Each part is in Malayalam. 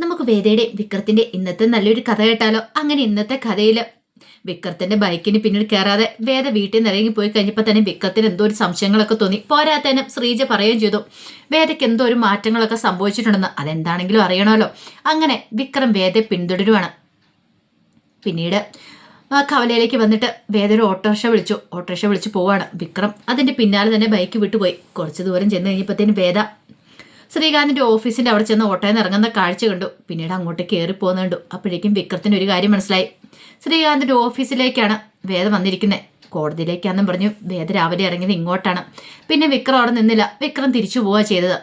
നമുക്ക് വേദയുടെ വിക്രത്തിന്റെ ഇന്നത്തെ നല്ലൊരു കഥ കേട്ടാലോ? അങ്ങനെ ഇന്നത്തെ കഥയിൽ വിക്രത്തിന്റെ ബൈക്കിന് പിന്നീട് കയറാതെ വേദ വീട്ടിൽ നിന്ന് ഇറങ്ങി പോയി കഴിഞ്ഞപ്പോൾ തന്നെ വിക്രത്തിന് എന്തോ ഒരു സംശയങ്ങളൊക്കെ തോന്നി. പോരാത്തതിനും ശ്രീജ പറയുകയും ചെയ്തു വേദയ്ക്ക് എന്തോ ഒരു മാറ്റങ്ങളൊക്കെ സംഭവിച്ചിട്ടുണ്ടെന്ന്. അതെന്താണെങ്കിലും അറിയണമല്ലോ. അങ്ങനെ വിക്രം വേദയെ പിന്തുടരുവാണ്. പിന്നീട് ആ കവലയിലേക്ക് വന്നിട്ട് വേദ ഒരു ഓട്ടോറിക്ഷ വിളിച്ച് പോവാണ്. വിക്രം അതിന്റെ പിന്നാലെ തന്നെ ബൈക്ക് വിട്ടുപോയി. കുറച്ച് ദൂരം ചെന്ന് കഴിഞ്ഞപ്പോഴത്തേനും വേദ ശ്രീകാന്തിന്റെ ഓഫീസിന്റെ അവിടെ ചെന്ന് ഓട്ടോയിൽ നിന്ന് ഇറങ്ങുന്ന കാഴ്ച കണ്ടു. പിന്നീട് അങ്ങോട്ട് കയറി പോകുന്ന കണ്ടു. അപ്പോഴേക്കും വിക്രത്തിന് ഒരു കാര്യം മനസ്സിലായി. ശ്രീകാന്തിന്റെ ഓഫീസിലേക്കാണ് വേദ വന്നിരിക്കുന്നത്. കോടതിയിലേക്കാന്നും പറഞ്ഞു വേദ രാവിലെ ഇറങ്ങിയത് ഇങ്ങോട്ടാണ്. പിന്നെ വിക്രം അവിടെ നിന്നില്ല. വിക്രം തിരിച്ചു പോവുക ചെയ്തത്.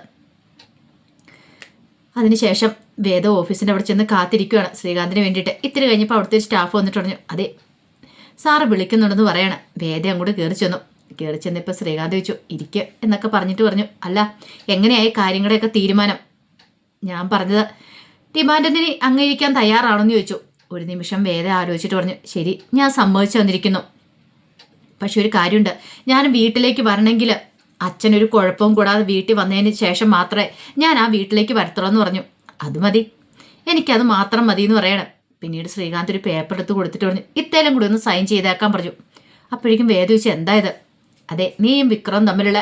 അതിനുശേഷം വേദ ഓഫീസിന്റെ അവിടെ ചെന്ന് കാത്തിരിക്കുകയാണ് ശ്രീകാന്തിന് വേണ്ടിയിട്ട്. ഇത്തിരി കഴിഞ്ഞപ്പോൾ അവിടുത്തെ സ്റ്റാഫ് വന്നിട്ട് പറഞ്ഞു അതെ സാറ് വിളിക്കുന്നുണ്ടെന്ന് പറയണം. വേദ അങ്ങോട്ട് കയറി ചെന്നപ്പോൾ ശ്രീകാന്ത് ചോദിച്ചു ഇരിക്കുക എന്നൊക്കെ പറഞ്ഞിട്ട് പറഞ്ഞു അല്ല എങ്ങനെയായി കാര്യങ്ങളുടെയൊക്കെ തീരുമാനം? ഞാൻ പറഞ്ഞത് ഡിമാൻഡിന് അംഗീകരിക്കാൻ തയ്യാറാണെന്ന് ചോദിച്ചു. ഒരു നിമിഷം വേദ ആലോചിച്ചിട്ട് പറഞ്ഞു ശരി ഞാൻ സമ്മതിച്ചു വന്നിരിക്കുന്നു. പക്ഷെ ഒരു കാര്യമുണ്ട്, ഞാൻ വീട്ടിലേക്ക് വരണമെങ്കിൽ അച്ഛനൊരു കുഴപ്പവും കൂടാതെ വീട്ടിൽ വന്നതിന് ശേഷം മാത്രമേ ഞാൻ ആ വീട്ടിലേക്ക് വരത്തുള്ളൂ എന്ന് പറഞ്ഞു. അത് മതി, എനിക്കത് മാത്രം മതി എന്ന് പറയണം. പിന്നീട് ശ്രീകാന്ത് ഒരു പേപ്പർ എടുത്ത് കൊടുത്തിട്ട് പറഞ്ഞു ഇത്തേലും കൂടി ഒന്ന് സൈൻ ചെയ്തേക്കാൻ പറഞ്ഞു. അപ്പോഴേക്കും വേദ ചോദിച്ചു എന്താ ഇത്? അതെ നീയും വിക്രവും തമ്മിലുള്ള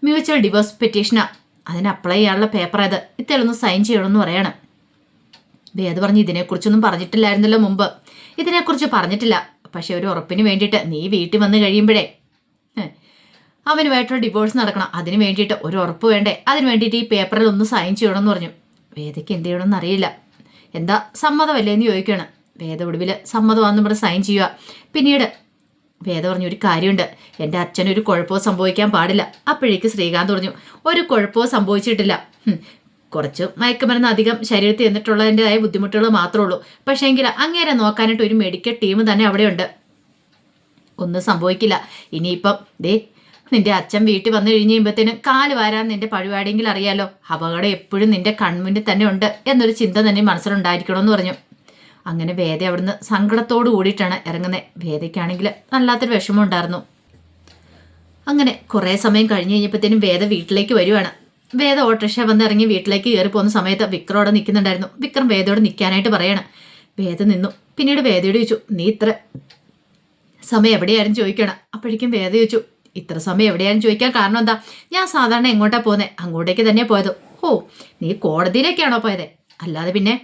മ്യൂച്വൽ ഡിവോഴ്സ് പെറ്റീഷനാ, അതിന് അപ്ലൈ ചെയ്യാനുള്ള പേപ്പർ അത്, ഇത്തേലൊന്ന് സൈൻ ചെയ്യണമെന്ന് പറയണം. വേദ പറഞ്ഞു ഇതിനെക്കുറിച്ചൊന്നും പറഞ്ഞിട്ടില്ലായിരുന്നല്ലോ മുമ്പ്. ഇതിനെക്കുറിച്ച് പറഞ്ഞിട്ടില്ല, പക്ഷെ ഒരു ഉറപ്പിന് വേണ്ടിയിട്ട് നീ വീട്ടിൽ വന്ന് കഴിയുമ്പോഴേ അവനുമായിട്ടുള്ള ഡിവോഴ്സ് നടക്കണം, അതിന് വേണ്ടിയിട്ട് ഒരു ഉറപ്പ് വേണ്ടേ, അതിന് വേണ്ടിയിട്ട് ഈ പേപ്പറിൽ ഒന്ന് സൈൻ ചെയ്യണമെന്ന് പറഞ്ഞു. വേദയ്ക്ക് എന്ത് ചെയ്യണമെന്ന് അറിയില്ല. എന്താ സമ്മതമല്ലേ എന്ന് ചോദിക്കുകയാണ്. വേദ ഒടുവിൽ സമ്മതമാണെന്ന് പറഞ്ഞ് സൈൻ ചെയ്യുക. പിന്നീട് വേദ പറഞ്ഞു ഒരു കാര്യമുണ്ട്, എൻ്റെ അച്ഛനൊരു കുഴപ്പവും സംഭവിക്കാൻ പാടില്ല. അപ്പോഴേക്ക് ശ്രീകാന്ത് പറഞ്ഞു ഒരു കുഴപ്പവും സംഭവിച്ചിട്ടില്ല, കുറച്ച് മയക്കുമരുന്ന് അധികം ശരീരത്തിൽ എന്നിട്ടുള്ളതിൻ്റെതായ ബുദ്ധിമുട്ടുകൾ മാത്രമേ ഉള്ളൂ. പക്ഷേ എങ്കിൽ അങ്ങേരെ നോക്കാനായിട്ട് ഒരു മെഡിക്കൽ ടീം തന്നെ അവിടെയുണ്ട്, ഒന്നും സംഭവിക്കില്ല. ഇനിയിപ്പം ദേ നിന്റെ അച്ഛൻ വീട്ടിൽ വന്നു കഴിഞ്ഞ് കഴിയുമ്പോഴത്തേനും കാല് വാരാൻ നിന്റെ പരിപാടിയെങ്കിൽ അറിയാലോ, അപകടം എപ്പോഴും നിന്റെ കൺമുന്നിൽ തന്നെ ഉണ്ട് എന്നൊരു ചിന്ത തന്നെ മനസ്സിലുണ്ടായിരിക്കണമെന്ന് പറഞ്ഞു. അങ്ങനെ വേദ അവിടുന്ന് സങ്കടത്തോട് കൂടിയിട്ടാണ് ഇറങ്ങുന്നത്. വേദയ്ക്കാണെങ്കിൽ നല്ലാത്തൊരു വിഷമം ഉണ്ടായിരുന്നു. അങ്ങനെ കുറേ സമയം കഴിഞ്ഞ് കഴിഞ്ഞപ്പോഴത്തേനും വേദ വീട്ടിലേക്ക് വരുവാണ്. വേദ ഓട്ടോറിക്ഷ വന്ന് ഇറങ്ങി വീട്ടിലേക്ക് കയറി പോകുന്ന സമയത്ത് വിക്രം അവിടെ നിൽക്കുന്നുണ്ടായിരുന്നു. വിക്രം വേദയോട് നിൽക്കാനായിട്ട് പറയാണ്. വേദ നിന്നു. പിന്നീട് വേദയോട് ചോദിച്ചു നീ ഇത്ര സമയം എവിടെയായിരുന്നു ചോദിക്കണം. അപ്പോഴേക്കും വേദ ചോദിച്ചു ഇത്ര സമയം എവിടെയായിരുന്നു ചോദിക്കാൻ കാരണം എന്താ? ഞാൻ സാധാരണ എങ്ങോട്ടാ പോകുന്നത്? അങ്ങോട്ടേക്ക് തന്നെ പോയത്. ഓ നീ കോടതിയിലേക്കാണോ പോയത്? അല്ലാതെ പിന്നെ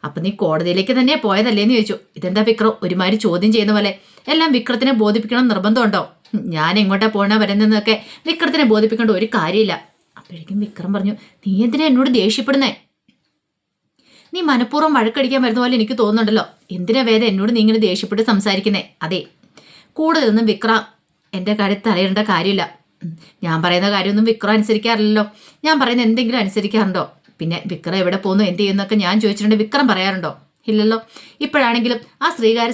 അപ്പം നീ കോടതിയിലേക്ക് തന്നെ പോയതല്ലേന്ന് ചോദിച്ചു. ഇതെന്താ വിക്രം ഒരുമാതിരി ചോദ്യം ചെയ്യുന്ന പോലെ? എല്ലാം വിക്രത്തിനെ ബോധിപ്പിക്കണം നിർബന്ധമുണ്ടോ? ഞാൻ എങ്ങോട്ടാ പോകണ വരുന്നതെന്നൊക്കെ വിക്രത്തിനെ ബോധിപ്പിക്കേണ്ട ഒരു കാര്യമില്ല. അപ്പോഴേക്കും വിക്രം പറഞ്ഞു നീ എന്തിനാ എന്നോട് ദേഷ്യപ്പെടുന്നേ? നീ മനഃപൂർവ്വം വഴക്കടിക്കാൻ വരുന്ന പോലെ എനിക്ക് തോന്നുന്നുണ്ടല്ലോ. എന്തിനാ വേദ എന്നോട് നീ ഇങ്ങനെ ദേഷ്യപ്പെട്ട് സംസാരിക്കുന്നേ? അതെ കൂടുതലൊന്നും വിക്രം എൻ്റെ കാര്യത്തിൽ തലയിടേണ്ട കാര്യമില്ല. ഞാൻ പറയുന്ന കാര്യമൊന്നും വിക്രം അനുസരിക്കാറില്ലല്ലോ. ഞാൻ പറയുന്ന എന്തെങ്കിലും അനുസരിക്കാറുണ്ടോ? പിന്നെ വിക്രം എവിടെ പോകുന്നു എന്ത് ചെയ്യുന്നൊക്കെ ഞാൻ ചോദിച്ചിട്ടുണ്ട്, വിക്രം പറയാറുണ്ടോ? ഇല്ലല്ലോ. ഇപ്പോഴാണെങ്കിലും ആ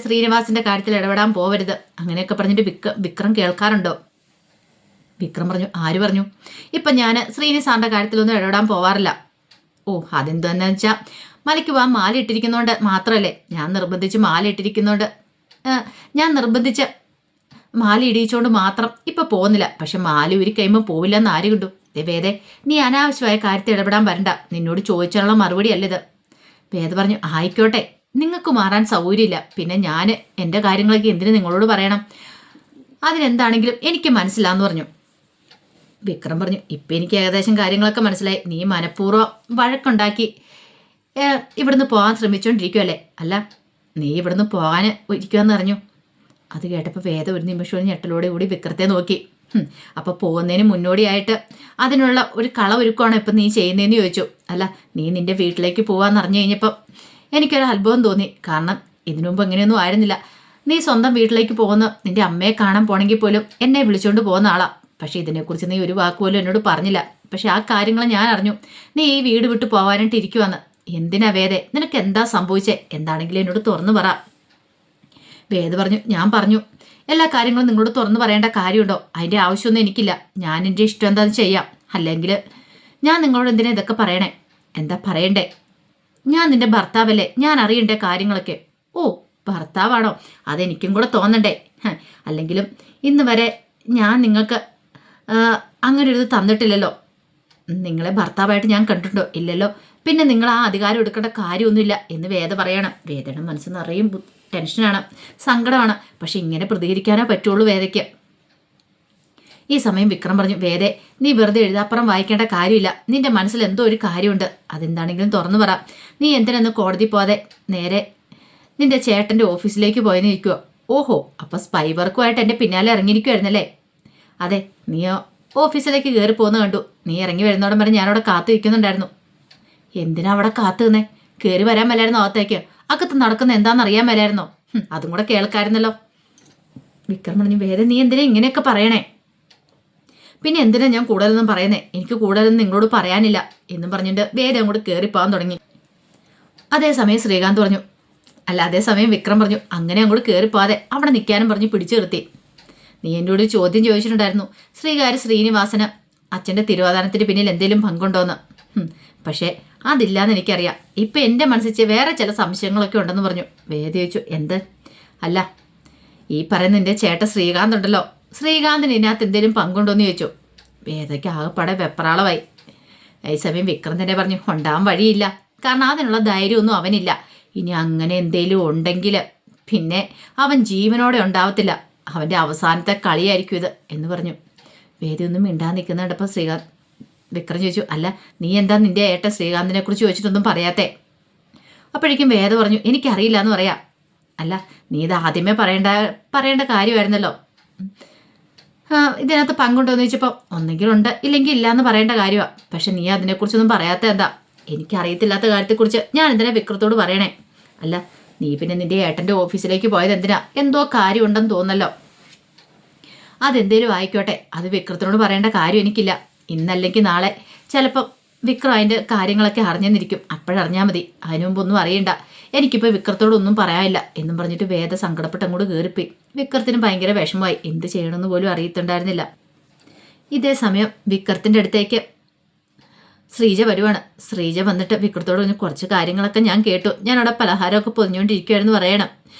ശ്രീനിവാസിന്റെ കാര്യത്തിൽ ഇടപെടാൻ പോവരുത് അങ്ങനെയൊക്കെ പറഞ്ഞിട്ട് വിക്രം കേൾക്കാറുണ്ടോ? വിക്രം പറഞ്ഞു ആര് പറഞ്ഞു? ഇപ്പം ഞാൻ ശ്രീനി സാറിൻ്റെ കാര്യത്തിലൊന്നും ഇടപെടാൻ പോവാറില്ല. ഓ അതെന്താന്ന് വെച്ചാൽ മലയ്ക്ക് പോകാൻ മാല ഇട്ടിരിക്കുന്നതുകൊണ്ട് മാത്രമല്ലേ? ഞാൻ നിർബന്ധിച്ച് മാല ഇടിയിച്ചുകൊണ്ട് മാത്രം ഇപ്പം പോകുന്നില്ല. പക്ഷെ മാല ഉരി കഴിയുമ്പോൾ പോവില്ലെന്ന് ആര് കണ്ടു? വേദേ നീ അനാവശ്യമായ കാര്യത്തിൽ ഇടപെടാൻ വരണ്ട, നിന്നോട് ചോദിച്ചാലുള്ള മറുപടി അല്ലിത്. വേദ പറഞ്ഞു ആയിക്കോട്ടെ, നിങ്ങൾക്ക് മാറാൻ സൗകര്യമില്ല, പിന്നെ ഞാൻ എൻ്റെ കാര്യങ്ങളൊക്കെ എന്തിനു നിങ്ങളോട് പറയണം? അതിനെന്താണെങ്കിലും എനിക്ക് മനസ്സിലാന്ന് പറഞ്ഞു. വിക്രം പറഞ്ഞു ഇപ്പം എനിക്ക് ഏകദേശം കാര്യങ്ങളൊക്കെ മനസ്സിലായി. നീ മനഃപൂർവ്വം വഴക്കുണ്ടാക്കി ഇവിടുന്ന് പോകാൻ ശ്രമിച്ചുകൊണ്ടിരിക്കുമല്ലേ? അല്ല നീ ഇവിടുന്ന് പോകാൻ ഇരിക്കുമെന്ന് പറഞ്ഞു. അത് കേട്ടപ്പോൾ വേദ ഒരു നിമിഷം ഞെട്ടലോടെ കൂടി വിക്രത്തെ നോക്കി. അപ്പോൾ പോകുന്നതിന് മുന്നോടിയായിട്ട് അതിനുള്ള ഒരു കളവൊരുക്കമാണോ ഇപ്പം നീ ചെയ്യുന്നതെന്ന് ചോദിച്ചു. അല്ല നീ നിൻ്റെ വീട്ടിലേക്ക് പോകാമെന്ന് അറിഞ്ഞു കഴിഞ്ഞപ്പം എനിക്കൊരു അത്ഭുതം തോന്നി. കാരണം ഇതിനു മുമ്പ് അങ്ങനെയൊന്നും ആയിരുന്നില്ല. നീ സ്വന്തം വീട്ടിലേക്ക് പോകുന്ന നിൻ്റെ അമ്മയെ കാണാൻ പോണെങ്കിൽ പോലും എന്നെ വിളിച്ചുകൊണ്ട് പോകുന്ന ആളാ. പക്ഷേ ഇതിനെക്കുറിച്ച് നീ ഒരു വാക്കുപോലും എന്നോട് പറഞ്ഞില്ല. പക്ഷെ ആ കാര്യങ്ങൾ ഞാൻ അറിഞ്ഞു. നീ ഈ വീട് വിട്ട് പോകാനായിട്ട് ഇരിക്കുവാന്ന്. എന്തിനാ വേദേ? നിനക്ക് എന്താ സംഭവിച്ചേ? എന്താണെങ്കിലും എന്നോട് തുറന്നു പറ. വേദ പറഞ്ഞു ഞാൻ പറഞ്ഞു എല്ലാ കാര്യങ്ങളും നിങ്ങളോട് തുറന്നു പറയേണ്ട കാര്യമുണ്ടോ? അതിൻ്റെ ആവശ്യമൊന്നും എനിക്കില്ല. ഞാൻ എൻ്റെ ഇഷ്ടം എന്താണെന്ന് ചെയ്യാം. അല്ലെങ്കിൽ ഞാൻ നിങ്ങളോട് എന്തിനാ ഇതൊക്കെ പറയണേ? എന്താ പറയണ്ടേ? ഞാൻ നിൻ്റെ ഭർത്താവല്ലേ, ഞാൻ അറിയണ്ടേ കാര്യങ്ങളൊക്കെ. ഓ ഭർത്താവാണോ? അതെനിക്കും കൂടെ തോന്നണ്ടേ? അല്ലെങ്കിലും ഇന്ന് വരെ ഞാൻ നിങ്ങൾക്ക് അങ്ങനെ ഒരു ഇത് തന്നിട്ടില്ലല്ലോ. നിങ്ങളെ ഭർത്താവായിട്ട് ഞാൻ കണ്ടിട്ടുണ്ടോ? ഇല്ലല്ലോ. പിന്നെ നിങ്ങൾ ആ അധികാരം എടുക്കേണ്ട കാര്യമൊന്നുമില്ല എന്ന് വേദ പറയണം. വേദയുടെ മനസ്സ് നിറയും ടെൻഷനാണ്, സങ്കടമാണ്. പക്ഷെ ഇങ്ങനെ പ്രതികരിക്കാനേ പറ്റുള്ളൂ വേദയ്ക്ക്. ഈ സമയം വിക്രം പറഞ്ഞു, വേദേ, നീ വെറുതെ എഴുതാപ്പുറം വായിക്കേണ്ട കാര്യമില്ല. നിന്റെ മനസ്സിൽ എന്തോ ഒരു കാര്യമുണ്ട്, അതെന്താണെങ്കിലും തുറന്നു പറ. നീ എന്തിനൊന്ന് കോടതി പോകാതെ നേരെ നിന്റെ ചേട്ടൻ്റെ ഓഫീസിലേക്ക് പോയെന്ന് ഇരിക്കുവോ? ഓഹോ, അപ്പം സ്പൈ വർക്കുമായിട്ട് എൻ്റെ പിന്നാലെ ഇറങ്ങിയിരിക്കുമായിരുന്നല്ലേ? അതെ, നീ ഓഫീസിലേക്ക് കയറി പോകുന്ന കണ്ടു. നീ ഇറങ്ങി വരുന്നോടം വരെ ഞാനവിടെ കാത്തു നിൽക്കുന്നുണ്ടായിരുന്നു. എന്തിനാ അവിടെ കാത്തു നിന്നേ? കയറി വരാൻ മേലായിരുന്നോ അകത്തേക്ക്? അകത്ത് നടക്കുന്ന എന്താണെന്ന് അറിയാൻ മേലായിരുന്നോ? അതും കൂടെ കേൾക്കായിരുന്നല്ലോ. വിക്രം പറഞ്ഞു, വേദ നീ എന്തിനാ ഇങ്ങനെയൊക്കെ പറയണേ? പിന്നെ എന്തിനാ ഞാൻ കൂടുതലൊന്നും പറയുന്നേ? എനിക്ക് കൂടുതലൊന്നും നിങ്ങളോട് പറയാനില്ല എന്നും പറഞ്ഞിട്ട് വേദ അങ്ങോട്ട് കയറിപ്പോകാൻ തുടങ്ങി. അതേസമയം ശ്രീകാന്ത് പറഞ്ഞു, അല്ല അതേസമയം വിക്രം പറഞ്ഞു, അങ്ങനെ അങ്ങോട്ട് കയറിപ്പോകാതെ അവിടെ നിൽക്കാനും പറഞ്ഞു പിടിച്ചു നിർത്തി. നീ എന്നോട് ഒരു ചോദ്യം ചോദിച്ചിട്ടുണ്ടായിരുന്നു, ശ്രീനിവാസന് അച്ഛൻ്റെ തിരുവാതിരത്തിന് പിന്നിൽ എന്തെങ്കിലും പങ്കുണ്ടോന്ന്. പക്ഷേ അതില്ലാന്ന് എനിക്കറിയാം. ഇപ്പം എൻ്റെ മനസ്സിൽ വേറെ ചില സംശയങ്ങളൊക്കെ ഉണ്ടെന്ന് പറഞ്ഞു. വേദ ചോദിച്ചു, എന്ത്? അല്ല, ഈ പറയുന്ന നിൻ്റെ ചേട്ടൻ ശ്രീകാന്ത് ഉണ്ടല്ലോ, ശ്രീകാന്തിന് ഇതിനകത്ത് എന്തെങ്കിലും പങ്കുണ്ടോയെന്ന് ചോദിച്ചു. വേദയ്ക്ക് ആകെപ്പാടെ വെപ്രാളമായി. ഈ സമയം വിക്രം തന്നെ പറഞ്ഞു, ഉണ്ടാവാൻ വഴിയില്ല, കാരണം അതിനുള്ള ധൈര്യമൊന്നും അവനില്ല. ഇനി അങ്ങനെ എന്തെങ്കിലും ഉണ്ടെങ്കിൽ പിന്നെ അവൻ ജീവനോടെ ഉണ്ടാവത്തില്ല, അവൻ്റെ അവസാനത്തെ കളിയായിരിക്കും ഇത് എന്ന് പറഞ്ഞു. വേദിയൊന്നും മിണ്ടാൻ നിൽക്കുന്നുണ്ടപ്പോൾ വിക്രം ചോദിച്ചു, അല്ല നീ എന്താ നിൻ്റെ ഏട്ടൻ ശ്രീകാന്തിനെ കുറിച്ച് ചോദിച്ചിട്ടൊന്നും പറയാത്തേ? അപ്പോഴേക്കും വേദ പറഞ്ഞു, എനിക്കറിയില്ല എന്ന് പറയാം. അല്ല, നീ ഇത് ആദ്യമേ പറയേണ്ട കാര്യമായിരുന്നല്ലോ. ഇതിനകത്ത് പങ്കുണ്ടോയെന്ന് ചോദിച്ചപ്പോൾ ഒന്നെങ്കിൽ ഉണ്ട് ഇല്ലെങ്കിൽ ഇല്ല എന്ന് പറയേണ്ട കാര്യമാണ്. പക്ഷെ നീ അതിനെക്കുറിച്ചൊന്നും പറയാത്ത എന്താ? എനിക്കറിയത്തില്ലാത്ത കാര്യത്തെക്കുറിച്ച് ഞാൻ എന്തിനാ വിക്രത്തോട് പറയണേ? അല്ല, നീ പിന്നെ നിൻ്റെ ഏട്ടൻ്റെ ഓഫീസിലേക്ക് പോയത് എന്തിനാ? എന്തോ കാര്യമുണ്ടെന്ന് തോന്നല്ലോ. അതെന്തേലും ആയിക്കോട്ടെ, അത് വിക്രത്തിനോട് പറയേണ്ട കാര്യം എനിക്കില്ല. ഇന്നല്ലെങ്കിൽ നാളെ ചിലപ്പം വിക്രം അതിൻ്റെ കാര്യങ്ങളൊക്കെ അറിഞ്ഞെന്നിരിക്കും, അപ്പോഴറിഞ്ഞാൽ മതി. അതിനു മുമ്പൊന്നും അറിയണ്ട. എനിക്കിപ്പോൾ വിക്രത്തോടൊന്നും പറയാനില്ല എന്നും പറഞ്ഞിട്ട് വേദ സങ്കടപ്പെട്ട് അങ്ങോട്ട് കയറിപ്പോയി. വിക്രത്തിന് ഭയങ്കര വിഷമമായി, എന്ത് ചെയ്യണമെന്ന് പോലും അറിയത്തുണ്ടായിരുന്നില്ല. ഇതേ സമയം വിക്രത്തിൻ്റെ അടുത്തേക്ക് ശ്രീജ വരുവാണ്. ശ്രീജ വന്നിട്ട് വിക്രത്തോട് പറഞ്ഞു, കുറച്ച് കാര്യങ്ങളൊക്കെ ഞാൻ കേട്ടു, ഞാനവിടെ പലഹാരമൊക്കെ പൊതിഞ്ഞുകൊണ്ടിരിക്കുകയായിരുന്നു പറയണം.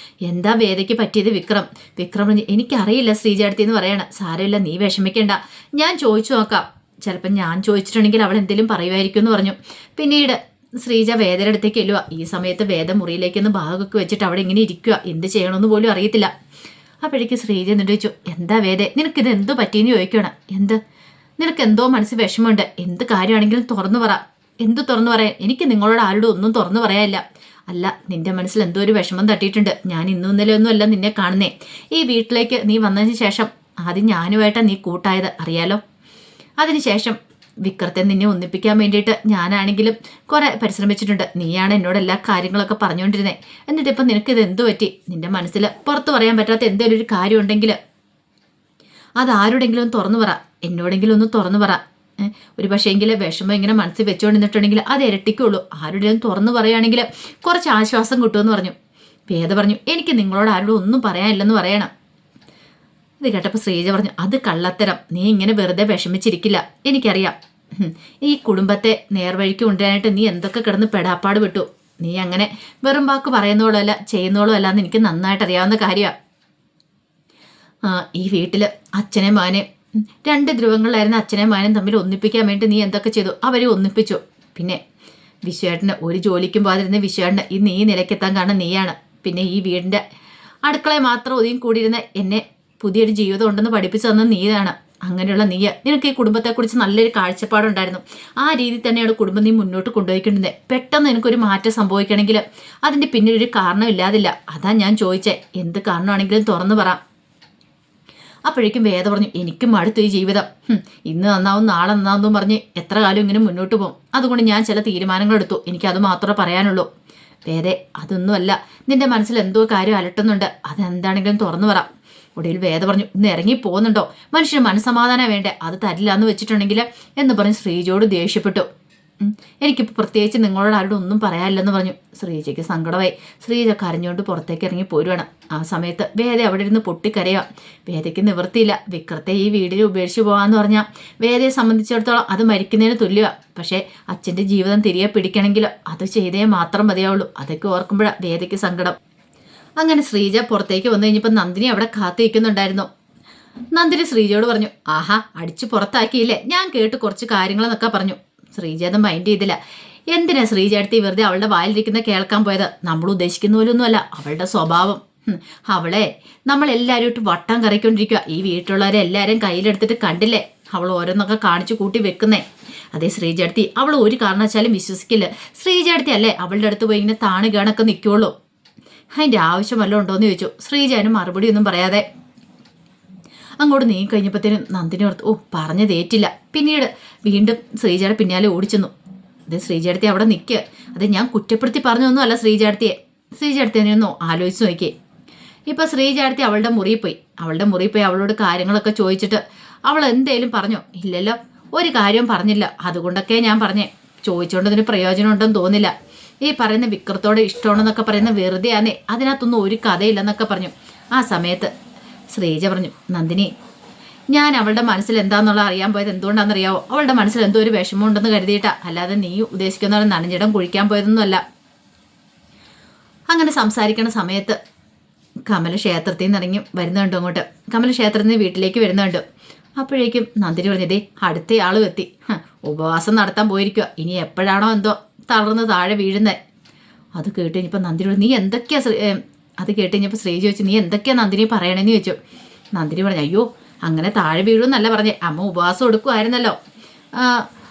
എന്താ വേദയ്ക്ക് പറ്റിയത്? വിക്രം പറഞ്ഞു, എനിക്കറിയില്ല ശ്രീജ അടുത്തെന്ന് പറയണം. സാരമില്ല, നീ വിഷമിക്കേണ്ട, ഞാൻ ചോദിച്ചു നോക്കാം. ചിലപ്പോൾ ഞാൻ ചോദിച്ചിട്ടുണ്ടെങ്കിൽ അവൾ എന്തെങ്കിലും പറയുമായിരിക്കും എന്ന് പറഞ്ഞു. പിന്നീട് ശ്രീജ വേദയുടെ അടുത്തേക്ക് ചെല്ലുക. ഈ സമയത്ത് വേദ മുറിയിലേക്കൊന്ന് ഭാഗമൊക്കെ വെച്ചിട്ട് അവിടെ ഇങ്ങനെ ഇരിക്കുക, എന്ത് ചെയ്യണമെന്ന് പോലും അറിയത്തില്ല. അപ്പോഴേക്ക് ശ്രീജ എന്നിട്ട് ചോദിച്ചു, എന്താ വേദ, നിനക്കിത് എന്തു പറ്റിയെന്ന് ചോദിക്കണം. എന്ത്? നിനക്ക് എന്തോ മനസ്സിൽ വിഷമമുണ്ട്, എന്ത് കാര്യമാണെങ്കിലും തുറന്നു പറ. എന്ത് തുറന്നു പറയാൻ? എനിക്ക് നിങ്ങളോട് ആരോടും ഒന്നും തുറന്നു പറയാനില്ല. അല്ല, നിന്റെ മനസ്സിൽ എന്തോ ഒരു വിഷമം തട്ടിയിട്ടുണ്ട്. ഞാൻ ഇന്നും ഇന്നലെ ഒന്നും അല്ല നിന്നെ കാണുന്നേ. ഈ വീട്ടിലേക്ക് നീ വന്നതിന് ശേഷം ആദ്യം ഞാനുമായിട്ടാണ് നീ കൂട്ടായത്, അറിയാലോ. അതിനുശേഷം വിക്രത്തെ നിന്നെ ഒന്നിപ്പിക്കാൻ വേണ്ടിയിട്ട് ഞാനാണെങ്കിലും കുറെ പരിശ്രമിച്ചിട്ടുണ്ട്. നീയാണ് എന്നോട് എല്ലാ കാര്യങ്ങളൊക്കെ പറഞ്ഞുകൊണ്ടിരുന്നത്. എന്നിട്ട് ഇപ്പം നിനക്കിത് എന്തു പറ്റി? നിന്റെ മനസ്സിൽ പുറത്തു പറയാൻ പറ്റാത്ത എന്തെങ്കിലും ഒരു കാര്യം ഉണ്ടെങ്കിൽ അത് ആരോടെങ്കിലും തുറന്നു പറ, എന്നോടെങ്കിലും ഒന്ന് തുറന്നു പറ. ഒരു പക്ഷേങ്കിൽ വിഷമം ഇങ്ങനെ മനസ്സിൽ വെച്ചുകൊണ്ടിരുന്നിട്ടുണ്ടെങ്കിൽ അത് ഇരട്ടിക്കുള്ളൂ. ആരുടെയും തുറന്നു പറയുകയാണെങ്കിൽ കുറച്ച് ആശ്വാസം കിട്ടുമെന്ന് പറഞ്ഞു. വേദ പറഞ്ഞു, എനിക്ക് നിങ്ങളോട് ആരോടും ഒന്നും പറയാനില്ലെന്ന് പറയണം. ഇത് കേട്ടപ്പോൾ ശ്രീജ പറഞ്ഞു, അത് കള്ളത്തരം. നീ ഇങ്ങനെ വെറുതെ വിഷമിച്ചിരിക്കില്ല, എനിക്കറിയാം. ഈ കുടുംബത്തെ നേർവഴിക്ക് കൊണ്ടുവരാനായിട്ട് നീ എന്തൊക്കെ കിടന്ന് പെടാപ്പാട് വിട്ടു. നീ അങ്ങനെ വെറും വാക്ക് പറയുന്നോളോ അല്ല ചെയ്യുന്നോളോ അല്ല എന്ന് എനിക്ക് നന്നായിട്ട് അറിയാവുന്ന കാര്യമാണ്. ഈ വീട്ടിൽ അച്ഛനെ മാനെ രണ്ട് ധ്രുവങ്ങളിലായിരുന്ന അച്ഛനെ മാനും തമ്മിൽ ഒന്നിപ്പിക്കാൻ വേണ്ടി നീ എന്തൊക്കെ ചെയ്തു? അവരെ ഒന്നിപ്പിച്ചു. പിന്നെ വിശ്വേട്ടന് ഒരു ജോലിക്കും പോകാതിരുന്ന വിശ്വേട്ടന് ഇന്ന് ഈ നിലയ്ക്കെത്താൻ കാരണം നീയാണ്. പിന്നെ ഈ വീടിൻ്റെ അടുക്കളയെ മാത്രം ഒതുങ്ങി കൂടിയിരുന്ന എന്നെ പുതിയൊരു ജീവിതം ഉണ്ടെന്ന് പഠിപ്പിച്ചു തന്നത് നീയാണ്. അങ്ങനെയുള്ള നിനക്ക് ഈ കുടുംബത്തെക്കുറിച്ച് നല്ലൊരു കാഴ്ചപ്പാടുണ്ടായിരുന്നു. ആ രീതിയിൽ തന്നെയാണ് കുടുംബം നീ മുന്നോട്ട് കൊണ്ടുപോയിക്കൊണ്ടിരുന്നത്. പെട്ടെന്ന് എനിക്കൊരു മാറ്റം സംഭവിക്കണമെങ്കിൽ അതിൻ്റെ പിന്നിലൊരു കാരണം ഇല്ലാതില്ല. അതാ ഞാൻ ചോദിച്ചേ, എന്ത് കാരണമാണെങ്കിലും തുറന്നു പറ. അപ്പോഴേക്കും വേദ പറഞ്ഞു, എനിക്കും അടുത്തു ഈ ജീവിതം. ഇന്ന് നന്നാവും നാളെ നന്നാവും പറഞ്ഞ് എത്ര കാലം ഇങ്ങനെ മുന്നോട്ട് പോകും. അതുകൊണ്ട് ഞാൻ ചില തീരുമാനങ്ങൾ എടുത്തു. എനിക്കത് മാത്രമേ പറയാനുള്ളൂ. വേദേ, അതൊന്നുമല്ല, നിന്റെ മനസ്സിൽ എന്തോ കാര്യം അലട്ടുന്നുണ്ട്, അതെന്താണെങ്കിലും തുറന്നു പറ. ഒടുവിൽ വേദ പറഞ്ഞു, ഇന്ന് ഇറങ്ങി പോകുന്നുണ്ടോ? മനുഷ്യന് മനസ്സമാധാനം വേണ്ടേ, അത് തരില്ല എന്ന് വെച്ചിട്ടുണ്ടെങ്കിൽ എന്ന് പറഞ്ഞ് ശ്രീജയോട് ദേഷ്യപ്പെട്ടു. എനിക്കിപ്പോൾ പ്രത്യേകിച്ച് നിങ്ങളോട് ആരോടും ഒന്നും പറയാനില്ലെന്ന് പറഞ്ഞു. ശ്രീജയ്ക്ക് സങ്കടമായി. ശ്രീജ കരഞ്ഞുകൊണ്ട് പുറത്തേക്ക് ഇറങ്ങി പോരുവാണ്. ആ സമയത്ത് വേദ അവിടെ ഇരുന്ന് പൊട്ടിക്കരയുക. വേദയ്ക്ക് നിവൃത്തിയില്ല. വിക്രത്തെ ഈ വീടിൽ ഉപേക്ഷിച്ച് പോകാമെന്ന് പറഞ്ഞാൽ വേദയെ സംബന്ധിച്ചിടത്തോളം അത് മരിക്കുന്നതിന് തുല്യമാണ്. പക്ഷേ അച്ഛൻ്റെ ജീവിതം തിരികെ പിടിക്കണമെങ്കിൽ അത് ചെയ്തേ മാത്രം മതിയാവുള്ളൂ. അതൊക്കെ ഓർക്കുമ്പോഴാണ് വേദയ്ക്ക് സങ്കടം. അങ്ങനെ ശ്രീജ പുറത്തേക്ക് വന്നു കഴിഞ്ഞപ്പോൾ നന്ദിനി അവിടെ കാത്തിരിക്കുന്നുണ്ടായിരുന്നു. നന്ദിനി ശ്രീജയോട് പറഞ്ഞു, ആഹാ, അടിച്ചു പുറത്താക്കിയില്ലേ, ഞാൻ കേട്ട് കുറച്ച് കാര്യങ്ങളെന്നൊക്കെ പറഞ്ഞു. ശ്രീജ അത് മൈൻഡ് ചെയ്തില്ല. എന്തിനാ ശ്രീചേട്ടത്തി വെറുതെ അവളുടെ വായിലിരിക്കുന്ന കേൾക്കാൻ പോയത്? നമ്മൾ ഉദ്ദേശിക്കുന്ന പോലൊന്നുമല്ല അവളുടെ സ്വഭാവം. അവളെ നമ്മളെല്ലാവരും ഇട്ട് വട്ടം കറിക്കൊണ്ടിരിക്കുക. ഈ വീട്ടിലുള്ളവരെ എല്ലാവരും കയ്യിലെടുത്തിട്ട് കണ്ടില്ലേ അവൾ ഓരോന്നൊക്കെ കാണിച്ചു കൂട്ടി വെക്കുന്നേ. അതേ ശ്രീചേട്ടത്തി അവൾ ഒരു കാരണവശാലും വിശ്വസിക്കില്ല. ശ്രീചേട്ടത്തി അല്ലേ അവളുടെ അടുത്ത് പോയി ഇങ്ങനെ താണുകണക്ക് നിൽക്കുള്ളൂ. അതിൻ്റെ ആവശ്യം വല്ലതും ഉണ്ടോയെന്ന് ചോദിച്ചു. ശ്രീജാനും മറുപടി ഒന്നും പറയാതെ അങ്ങോട്ട് നീങ്ങി കഴിഞ്ഞപ്പോഴത്തേനും നന്ദിനി ഓർത്ത് ഓ പറഞ്ഞതേറ്റില്ല. പിന്നീട് വീണ്ടും ശ്രീജയുടെ പിന്നാലെ ഓടിച്ചെന്നു. അത് ശ്രീചേട്ടത്തി അവിടെ നിൽക്കുക. അത് ഞാൻ കുറ്റപ്പെടുത്തി പറഞ്ഞൊന്നും അല്ല ശ്രീചേട്ടത്തിയെ. ശ്രീചേട്ടത്തിനെ ഒന്ന് ആലോചിച്ച് നോക്കിയേ. ഇപ്പം ശ്രീചേട്ടത്തി അവളുടെ മുറിയിൽ പോയി അവളോട് കാര്യങ്ങളൊക്കെ ചോദിച്ചിട്ട് അവൾ എന്തേലും പറഞ്ഞോ? ഇല്ലല്ലോ, ഒരു കാര്യവും പറഞ്ഞില്ല. അതുകൊണ്ടൊക്കെ ഞാൻ പറഞ്ഞേ, ചോദിച്ചുകൊണ്ടതിന് പ്രയോജനം ഉണ്ടെന്ന് തോന്നില്ല. ഈ പറയുന്ന വിക്രത്തോടെ ഇഷ്ടമാണെന്നൊക്കെ പറയുന്ന വെറുതെയാന്നേ, അതിനകത്തൊന്നും ഒരു കഥയില്ലെന്നൊക്കെ പറഞ്ഞു. ആ സമയത്ത് ശ്രീജ പറഞ്ഞു, നന്ദിനി ഞാൻ അവളുടെ മനസ്സിൽ എന്താണെന്നുള്ള അറിയാൻ പോയത് എന്തുകൊണ്ടാണെന്നറിയാവോ? അവളുടെ മനസ്സിൽ എന്തോ ഒരു വിഷമം ഉണ്ടെന്ന് കരുതിയിട്ടാ, അല്ലാതെ നീ ഉദ്ദേശിക്കുന്ന നനഞ്ഞിടം കുഴിക്കാൻ പോയതൊന്നുമല്ല. അങ്ങനെ സംസാരിക്കണ സമയത്ത് കമല ക്ഷേത്രത്തിൽ നിന്ന് ഇറങ്ങി വരുന്നുണ്ടോ അങ്ങോട്ട്. കമല ക്ഷേത്രത്തിൽ നിന്ന് വീട്ടിലേക്ക് വരുന്നുണ്ട്. അപ്പോഴേക്കും നന്ദിനി പറഞ്ഞതേ അടുത്തയാളും എത്തി. ഉപവാസം നടത്താൻ പോയിരിക്കുക. ഇനി എപ്പോഴാണോ എന്തോ തളർന്ന് താഴെ വീഴുന്നത്. അത് കേട്ട് കഴിഞ്ഞപ്പോൾ നന്ദിനി നീ എന്തൊക്കെയാ അത് കേട്ട് കഴിഞ്ഞപ്പോൾ ശ്രീ ചോദിച്ചു നീ എന്തൊക്കെയാ നന്ദിനി പറയണേന്ന് ചോദിച്ചു. നന്ദിനി പറഞ്ഞു അയ്യോ അങ്ങനെ താഴെ വീഴുമെന്നല്ല പറഞ്ഞേ, അമ്മ ഉപവാസം എടുക്കുമായിരുന്നല്ലോ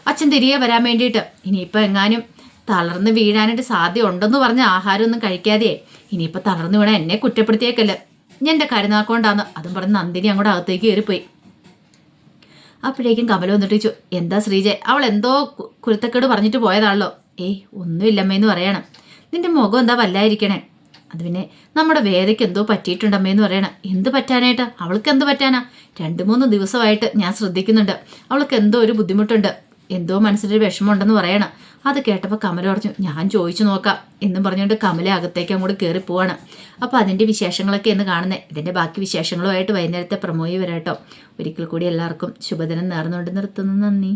അച്ഛൻ തിരികെ വരാൻ വേണ്ടിയിട്ട്. ഇനിയിപ്പോൾ എങ്ങാനും തളർന്ന് വീഴാനായിട്ട് സാധ്യത ഉണ്ടെന്ന് പറഞ്ഞ ആഹാരമൊന്നും കഴിക്കാതെ ഇനിയിപ്പോൾ തളർന്ന് വീണാൽ എന്നെ കുറ്റപ്പെടുത്തിയേക്കല്ല, ഞാൻ എൻ്റെ കരുനാക്കൊണ്ടാന്ന്. അതും പറഞ്ഞ് നന്ദിനി അങ്ങോട്ട് അകത്തേക്ക് കയറിപ്പോയി. അപ്പോഴേക്കും കമല വന്നിട്ട് ചോദിച്ചു എന്താ ശ്രീജയ് അവൾ എന്തോ കുരുത്തക്കേട് പറഞ്ഞിട്ട് പോയതാണല്ലോ. ഏയ് ഒന്നുമില്ലമ്മേന്ന് പറയണം. നിന്റെ മുഖം എന്താ വല്ലായിരിക്കണേ? അത് പിന്നെ നമ്മുടെ വേദയ്ക്ക് എന്തോ പറ്റിയിട്ടുണ്ടമ്മേന്ന് പറയണം. എന്ത് പറ്റാനായിട്ട്? അവൾക്ക് എന്ത് പറ്റാനാ? 2-3 ദിവസമായിട്ട് ഞാൻ ശ്രദ്ധിക്കുന്നുണ്ട്. അവൾക്ക് എന്തോ ഒരു ബുദ്ധിമുട്ടുണ്ട്, എന്തോ മനസ്സിലൊരു വിഷമമുണ്ടെന്ന് പറയണം. അത് കേട്ടപ്പോൾ കമല പറഞ്ഞു ഞാൻ ചോദിച്ചു നോക്കാം എന്നും പറഞ്ഞുകൊണ്ട് കമല അകത്തേക്ക് അങ്ങോട്ട് കയറി പോവാണ്. അപ്പോൾ അതിൻ്റെ വിശേഷങ്ങളൊക്കെ എന്ന് കാണുന്നത്. ഇതിൻ്റെ ബാക്കി വിശേഷങ്ങളുമായിട്ട് വൈകുന്നേരത്തെ പ്രമോയി വരാട്ടോ. ഒരിക്കൽ കൂടി എല്ലാവർക്കും ശുഭദിനം നേർന്നുകൊണ്ട് നിർത്തുന്നു. നന്ദി.